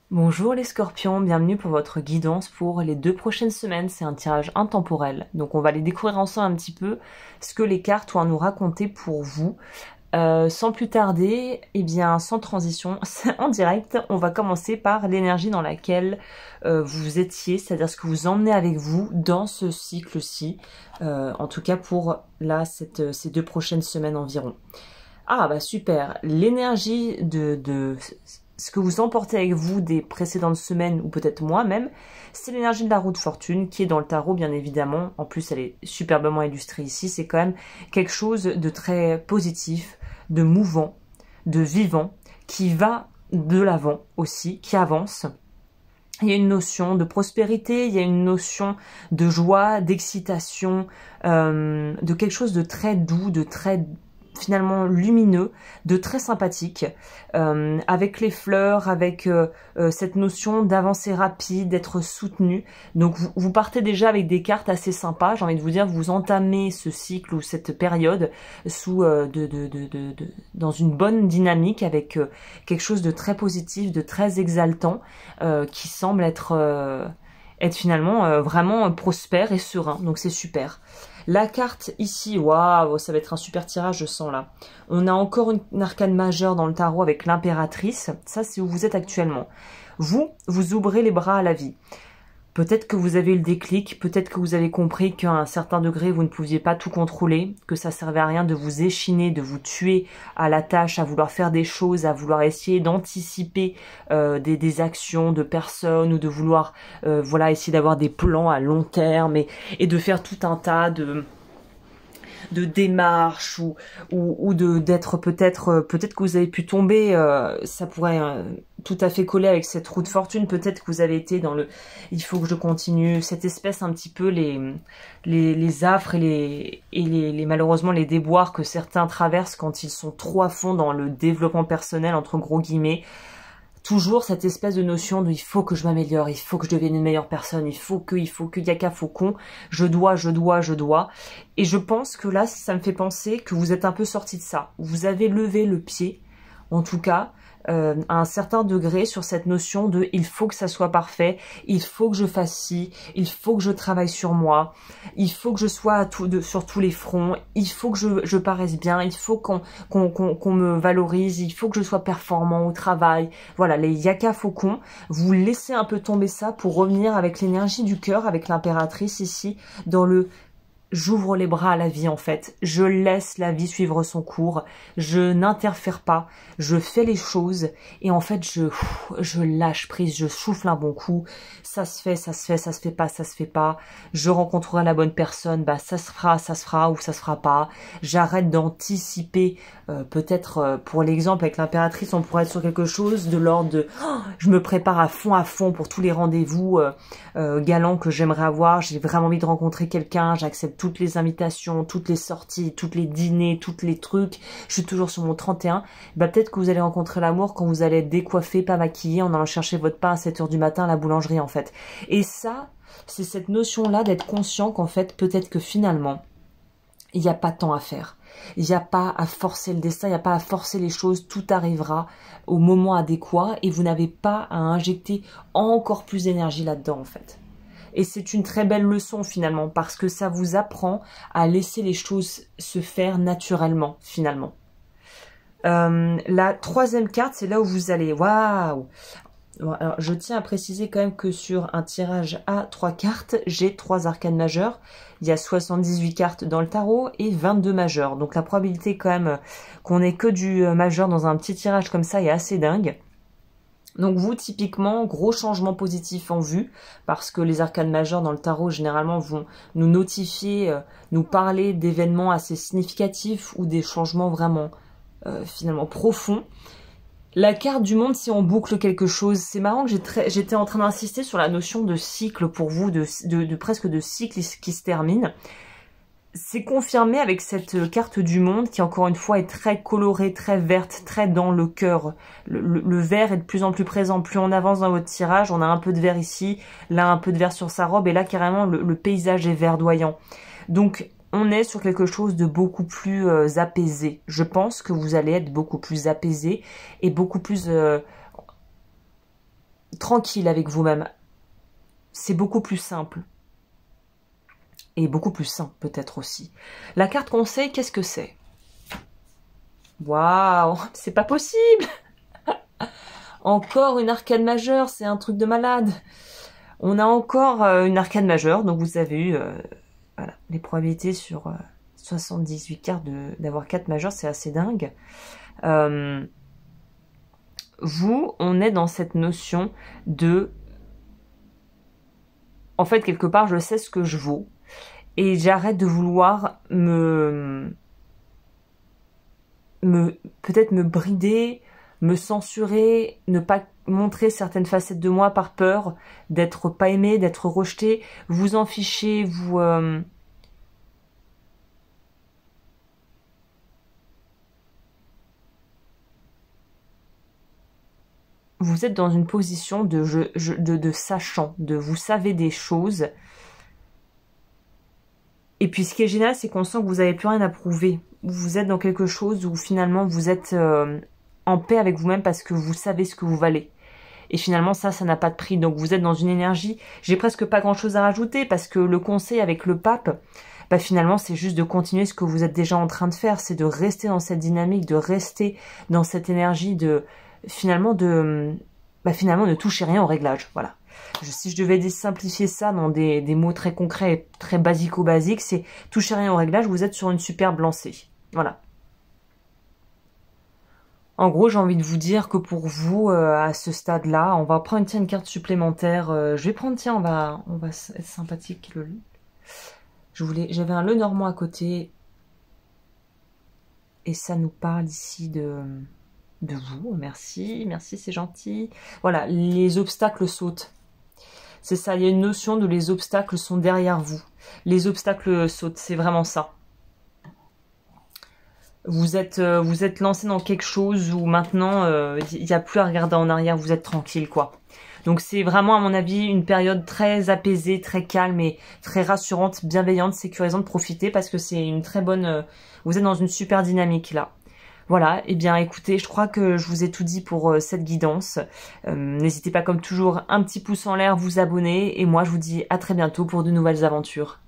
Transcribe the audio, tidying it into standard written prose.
Bonjour les scorpions, bienvenue pour votre guidance pour les 2 prochaines semaines. C'est un tirage intemporel, donc on va aller découvrir ensemble un petit peu ce que les cartes ont à nous raconter pour vous. Sans plus tarder, et bien sans transition, en direct, on va commencer par l'énergie dans laquelle vous étiez, c'est-à-dire ce que vous emmenez avec vous dans ce cycle-ci, en tout cas pour là, ces 2 prochaines semaines environ. Ah bah super, l'énergie de ce que vous emportez avec vous des précédentes semaines, ou peut-être moi-même, c'est l'énergie de la roue de fortune qui est dans le tarot bien évidemment. En plus elle est superbement illustrée ici, c'est quand même quelque chose de très positif, de mouvant, de vivant, qui va de l'avant aussi, qui avance. Il y a une notion de prospérité, il y a une notion de joie, d'excitation, de quelque chose de très doux, de très finalement lumineux, de très sympathique, avec les fleurs, avec cette notion d'avancer rapide, d'être soutenu. Donc vous partez déjà avec des cartes assez sympas, j'ai envie de vous dire, vous entamez ce cycle ou cette période sous dans une bonne dynamique avec quelque chose de très positif, de très exaltant, qui semble être finalement vraiment prospère et serein, donc c'est super. La carte ici, waouh, ça va être un super tirage, je sens là. On a encore une arcane majeure dans le tarot avec l'impératrice. Ça, c'est où vous êtes actuellement. Vous ouvrez les bras à la vie. Peut-être que vous avez eu le déclic, peut-être que vous avez compris qu'à un certain degré, vous ne pouviez pas tout contrôler, que ça servait à rien de vous échiner, de vous tuer à la tâche, à vouloir faire des choses, à vouloir essayer d'anticiper des actions de personnes ou de vouloir voilà, essayer d'avoir des plans à long terme et de faire tout un tas de démarches ou d'être peut-être que vous avez pu tomber, ça pourrait tout à fait coller avec cette roue de fortune. Peut-être que vous avez été dans le il faut que je continue, cette espèce un petit peu les affres et les malheureusement les déboires que certains traversent quand ils sont trop à fond dans le développement personnel entre gros guillemets. Toujours cette espèce de notion de il faut que je m'améliore, il faut que je devienne une meilleure personne, il faut que yaka faucon, je dois. Et je pense que là, ça me fait penser que vous êtes un peu sorti de ça. Vous avez levé le pied, en tout cas, à un certain degré sur cette notion de il faut que ça soit parfait, il faut que je fasse ci, il faut que je travaille sur moi, il faut que je sois sur tous les fronts, il faut que je paraisse bien, il faut qu'on me valorise, il faut que je sois performant au travail. Voilà, les yaka faucons, vous laissez un peu tomber ça pour revenir avec l'énergie du cœur, avec l'impératrice ici, dans le j'ouvre les bras à la vie en fait, je laisse la vie suivre son cours, je n'interfère pas, je fais les choses et en fait je lâche prise, je souffle un bon coup, ça se fait, ça se fait pas, je rencontrerai la bonne personne, bah ça se fera ou ça se fera pas, j'arrête d'anticiper, peut-être pour l'exemple avec l'impératrice on pourrait être sur quelque chose de l'ordre de oh, je me prépare à fond pour tous les rendez-vous galants que j'aimerais avoir, j'ai vraiment envie de rencontrer quelqu'un, j'accepte toutes les invitations, toutes les sorties, toutes les dîners, tous les trucs, je suis toujours sur mon 31, bah peut-être que vous allez rencontrer l'amour quand vous allez être décoiffé, pas maquillé, en allant chercher votre pain à 7 h du matin à la boulangerie en fait. Et ça, c'est cette notion-là d'être conscient qu'en fait, peut-être que finalement, il n'y a pas tant à faire. Il n'y a pas à forcer le destin, il n'y a pas à forcer les choses, tout arrivera au moment adéquat et vous n'avez pas à injecter encore plus d'énergie là-dedans en fait. Et c'est une très belle leçon finalement parce que ça vous apprend à laisser les choses se faire naturellement finalement. La troisième carte, c'est là où vous allez. Waouh! Alors, je tiens à préciser quand même que sur un tirage à 3 cartes, j'ai 3 arcanes majeures. Il y a 78 cartes dans le tarot et 22 majeures. Donc la probabilité quand même qu'on ait que du majeur dans un petit tirage comme ça est assez dingue. Donc vous, typiquement, gros changement positif en vue, parce que les arcanes majeures dans le tarot, généralement, vont nous notifier, nous parler d'événements assez significatifs ou des changements vraiment, finalement, profonds. La carte du monde, si on boucle quelque chose, c'est marrant que j'étais en train d'insister sur la notion de cycle pour vous, presque de cycle qui se termine. C'est confirmé avec cette carte du monde qui, encore une fois, est très colorée, très verte, très dans le cœur. Le vert est de plus en plus présent. Plus on avance dans votre tirage, on a un peu de vert ici, là un peu de vert sur sa robe, et là, carrément, le paysage est verdoyant. Donc, on est sur quelque chose de beaucoup plus apaisé. Je pense que vous allez être beaucoup plus apaisé et beaucoup plus tranquille avec vous-même. C'est beaucoup plus simple. Et beaucoup plus sain, peut-être aussi. La carte conseil, qu'est-ce que c'est? Waouh, c'est pas possible! Encore une arcane majeure, c'est un truc de malade. On a encore une arcane majeure, donc vous avez eu voilà, les probabilités sur 78 cartes d'avoir 4 majeures, c'est assez dingue. Vous, on est dans cette notion de... En fait, quelque part, je sais ce que je vaux. Et j'arrête de vouloir peut-être me brider, me censurer, ne pas montrer certaines facettes de moi par peur d'être pas aimé, d'être rejeté. Vous en fichez, vous êtes dans une position de sachant, de vous savez des choses. Et puis ce qui est génial, c'est qu'on sent que vous n'avez plus rien à prouver. Vous êtes dans quelque chose où finalement vous êtes en paix avec vous-même parce que vous savez ce que vous valez. Et finalement ça n'a pas de prix. Donc vous êtes dans une énergie, j'ai presque pas grand chose à rajouter parce que le conseil avec le pape, bah finalement c'est juste de continuer ce que vous êtes déjà en train de faire. C'est de rester dans cette dynamique, de rester dans cette énergie de finalement ne touchez rien au réglage. Voilà. Si je devais simplifier ça dans des mots très concrets et très basico-basiques, c'est touchez rien au réglage, vous êtes sur une superbe lancée. Voilà. En gros, j'ai envie de vous dire que pour vous, à ce stade-là, on va prendre une carte supplémentaire. Je vais prendre, tiens, on va être sympathique. J'avais un Lenormand à côté. Et ça nous parle ici de vous. Merci, merci, c'est gentil. Voilà, les obstacles sautent. C'est ça, il y a une notion de les obstacles sont derrière vous. Les obstacles sautent, c'est vraiment ça. Vous êtes lancé dans quelque chose où maintenant, il n'y a plus à regarder en arrière, vous êtes tranquille, quoi. Donc c'est vraiment, à mon avis, une période très apaisée, très calme et très rassurante, bienveillante, sécurisante. Profitez parce que c'est une très bonne... vous êtes dans une super dynamique, là. Voilà, et bien écoutez, je crois que je vous ai tout dit pour cette guidance. N'hésitez pas comme toujours, un petit pouce en l'air, vous abonner, et moi je vous dis à très bientôt pour de nouvelles aventures.